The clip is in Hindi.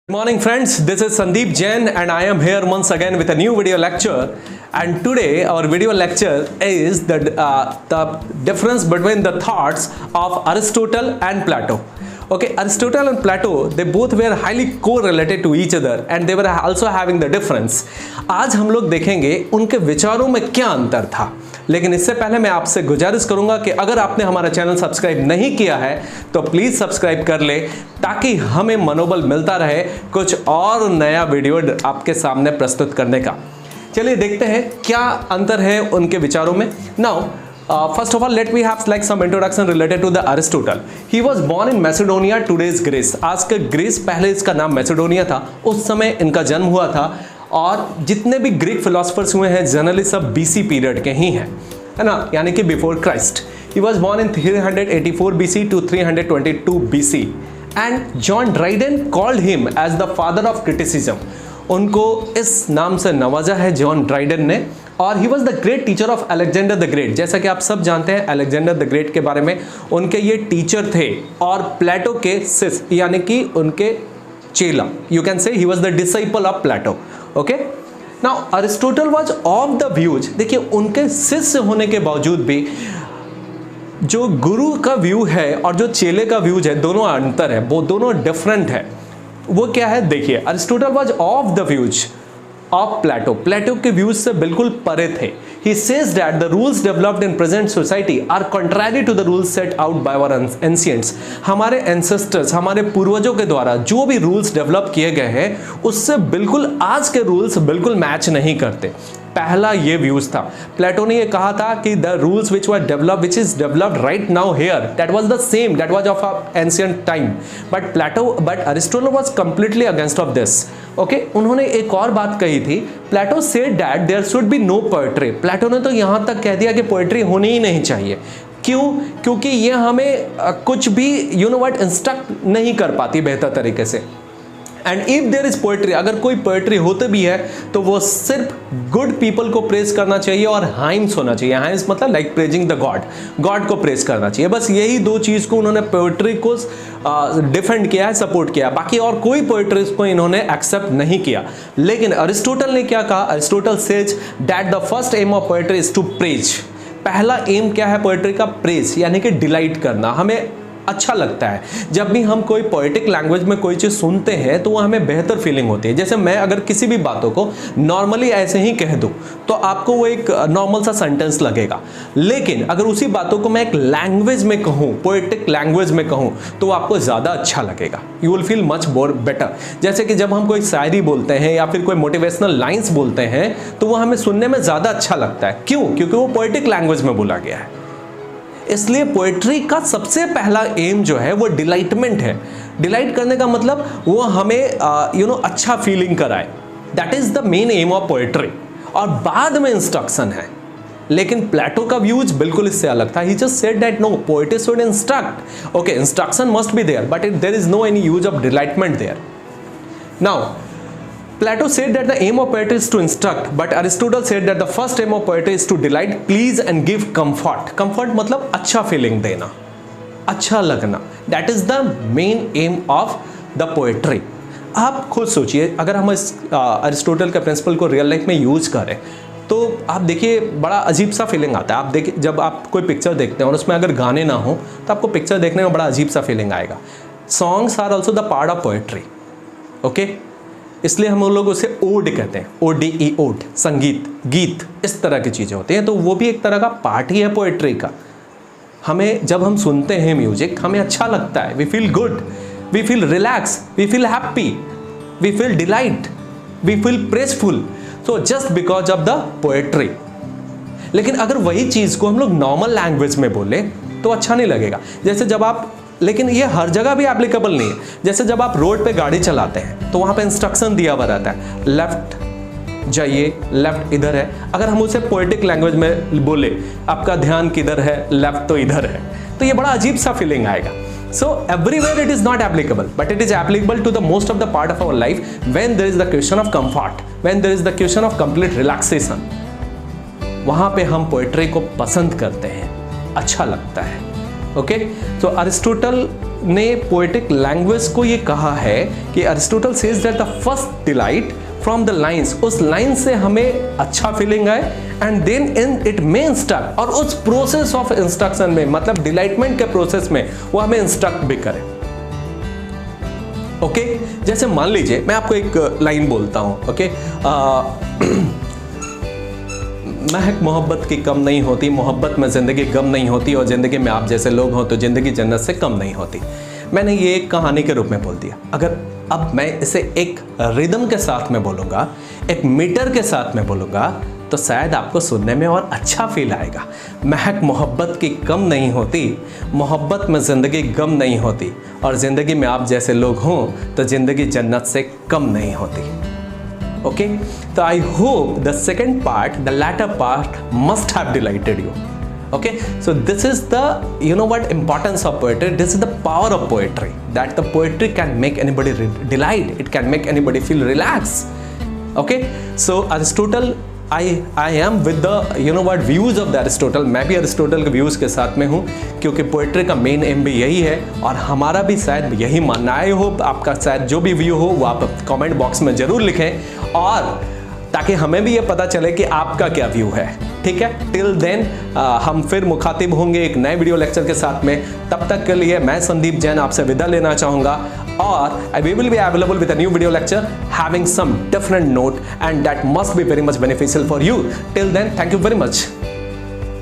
Good morning friends, this is Sandeep Jain and I am here once again with a new video lecture, and today our video lecture is the difference between the thoughts of Aristotle and Plato. Okay, Aristotle and Plato, they both were highly correlated to each other and they were also having the difference. आज हम लोग देखेंगे उनके विचारों में क्या अंतर था, लेकिन इससे पहले मैं आपसे गुजारिश करूंगा कि अगर आपने हमारा चैनल सब्सक्राइब नहीं किया है तो प्लीज सब्सक्राइब कर ले, ताकि हमें मनोबल मिलता रहे कुछ और नया वीडियो आपके सामने प्रस्तुत करने का। चलिए देखते हैं क्या अंतर है उनके विचारों में। Now first of all, let me have like some introduction related to the Aristotle. He was born in Macedonia, today's Greece. आज के ग्रीस, पहले इसका नाम मैसेडोनिया था, उस समय इनका जन्म हुआ था। और जितने भी ग्रीक फिलोसफर्स हुए हैं जनरली सब बीसी पीरियड के ही हैं, है ना, यानी कि before Christ. He was born in 384 BC to 322 BC and John Dryden called him as the father of criticism. उनको इस नाम से नवाजा है जॉन ड्राइडन ने। और ही was the great teacher of Alexander the great. जैसा कि आप सब जानते हैं अलेक्जेंडर द ग्रेट के बारे में, उनके ये टीचर थे और प्लेटो के शिष्य यानी कि उनके चेला। You can say he was the disciple of Plato. Okay, now Aristotle was of the views. देखिए उनके शिष्य होने के बावजूद भी जो गुरु का व्यू है और जो चेले का व्यूज है, दोनों अंतर है, वो दोनों डिफरेंट है। वो क्या है, देखिए Aristotle was of the views of Plato. Plato के व्यूज से बिल्कुल परे थे। He says that the rules developed in present society are contrary to the rules set out by our ancients. हमारे ancestors, हमारे पूर्वजों के द्वारा जो भी रूल्स डेवलप किए गए हैं उससे बिल्कुल आज के रूल्स बिल्कुल मैच नहीं करते। पहला ये व्यूज था। प्लेटो ने ये कहा था कि the rules which is developed right now here, that was the same, that was of ancient time. But Aristotle was completely against of this. Okay, उन्होंने एक और बात कही थी। Plato said that there should be no poetry. Plato ने तो यहां तक कह दिया कि पोएट्री होनी ही नहीं चाहिए। क्यों? क्योंकि ये हमें कुछ भी इंस्ट्रक्ट नहीं कर पाती बेहतर तरीके से। And if there is poetry, अगर कोई पोएट्री होते भी है तो वो सिर्फ गुड पीपल को प्रेज करना चाहिए और हाइम्स होना चाहिए। हाइम्स मतलब like praising the God, God को प्रेज करना चाहिए। बस यही दो चीज को उन्होंने पोएट्री को डिफेंड किया है, सपोर्ट किया। बाकी और कोई पोएट्री को इन्होंने एक्सेप्ट नहीं किया। लेकिन अरिस्टोटल ने क्या कहा? Aristotle says that the first aim of poetry is to praise. पहला एम क्या है पोएट्री का? प्रेज, यानी कि डिलाइट करना। हमें अच्छा लगता है जब भी हम कोई पोएटिक लैंग्वेज में कोई चीज़ सुनते हैं तो वो हमें बेहतर फीलिंग होती है। जैसे मैं अगर किसी भी बातों को नॉर्मली ऐसे ही कह दूं तो आपको वो एक नॉर्मल सा सेंटेंस लगेगा, लेकिन अगर उसी बातों को मैं एक लैंग्वेज में कहूं, पोएटिक लैंग्वेज में कहूं, तो आपको ज़्यादा अच्छा लगेगा। You will feel much more better. जैसे कि जब हम कोई शायरी बोलते हैं या फिर कोई मोटिवेशनल लाइन्स बोलते हैं तो वो हमें सुनने में ज़्यादा अच्छा लगता है। क्यों? क्योंकि वो पोएटिक लैंग्वेज में बोला गया है। इसलिए पोएट्री का सबसे पहला एम जो है वो डिलाइटमेंट है। डिलाइट करने का मतलब वो हमें अच्छा फीलिंग कराए। That is the main M of poetry. और बाद में इंस्ट्रक्शन है। लेकिन प्लेटो का व्यूज बिल्कुल इससे अलग था। He just said that no, poetry should instruct. Okay, instruction must be there but there is no any use of delightment there. Now Plato said that the aim of poetry is to instruct, but Aristotle said that the first aim of poetry is to delight, please and give comfort. Comfort मतलब अच्छा फीलिंग देना, अच्छा लगना। That is the main aim of the poetry. आप खुद सोचिए, अगर हम इस अरिस्टोटल के प्रिंसिपल को रियल लाइफ में यूज करें तो आप देखिए बड़ा अजीब सा फीलिंग आता है। आप देखिए जब आप कोई पिक्चर देखते हैं और उसमें अगर गाने ना हो तो आपको पिक्चर देखने में बड़ा अजीब सा फीलिंग आएगा। Songs are also the part of poetry. Okay, इसलिए हम लोग उसे ओड कहते हैं, ODE, ओड, संगीत, गीत, इस तरह की चीज़ें होती हैं। तो वो भी एक तरह का पार्ट ही है पोएट्री का। हमें जब हम सुनते हैं म्यूजिक हमें अच्छा लगता है, we feel good, we feel relax, we feel happy, we feel delight, we feel peaceful, so just because of the poetry. लेकिन अगर वही चीज़ को हम लोग नॉर्मल लैंग्वेज में बोले तो अच्छा नहीं लगेगा। जैसे जब आप, लेकिन ये हर जगह भी एप्लीकेबल नहीं है। जैसे जब आप रोड पे गाड़ी चलाते हैं तो वहाँ पे इंस्ट्रक्शन दिया हुआ रहता है, लेफ्ट जाइए, लेफ्ट इधर है। अगर हम उसे पोएटिक लैंग्वेज में बोले आपका ध्यान किधर है, लेफ्ट तो इधर है, तो ये बड़ा अजीब सा फीलिंग आएगा। So everywhere it is not applicable, but it is applicable to the most of the part of our life when there is the question of comfort, when there is the question of complete relaxation. वहाँ पे हम पोएट्री को पसंद करते हैं, अच्छा लगता है। ओके, तो अरिस्टोटल ने पोएटिक लैंग्वेज को ये कहा है कि Aristotle says that the first delight from the lines, उस लाइन से हमें अच्छा फीलिंग आए and then in it may instruct, और उस प्रोसेस ऑफ इंस्ट्रक्शन में मतलब डिलाइटमेंट के प्रोसेस में वो हमें इंस्ट्रक्ट भी करे। ओके जैसे मान लीजिए मैं आपको एक लाइन बोलता हूं, ओके महक मोहब्बत की कम नहीं होती, मोहब्बत में ज़िंदगी गम नहीं होती, और ज़िंदगी में आप जैसे लोग हों तो ज़िंदगी जन्नत से कम नहीं होती। मैंने ये एक कहानी के रूप में बोल दिया। अगर अब मैं इसे एक रिदम के साथ में बोलूँगा, एक मीटर के साथ में बोलूँगा, तो शायद आपको सुनने में और अच्छा फील आएगा। महक मोहब्बत की कम नहीं होती, मोहब्बत में ज़िंदगी गम नहीं होती, और ज़िंदगी में आप जैसे लोग हों तो ज़िंदगी जन्नत से कम नहीं होती। Okay, so I hope the second part, the latter part must have delighted you. Okay, so this is the, you know what, importance of poetry. This is the power of poetry, that the poetry can make anybody delight, it can make anybody feel relaxed. Okay, so Aristotle, I am with the, you know what, views of the Aristotle. मैं भी अरिस्टोटल के व्यूज़ के साथ में हूँ, क्योंकि पोइट्री का मेन एम भी यही है, और हमारा भी शायद यही मानना है। हो आपका शायद जो भी व्यू हो वो आप कमेंट बॉक्स में ज़रूर लिखें, और ताकि हमें भी ये पता चले कि आपका क्या व्यू है। ठीक है, टिल देन हम फिर मुखातिब होंगे एक नए वीडियो लेक्चर के साथ में। तब तक के लिए मैं संदीप जैन आपसे विदा लेना चाहूँगा, और we will be available with a new video lecture having some different note, and that must be very much beneficial for you. Till then, thank you very much.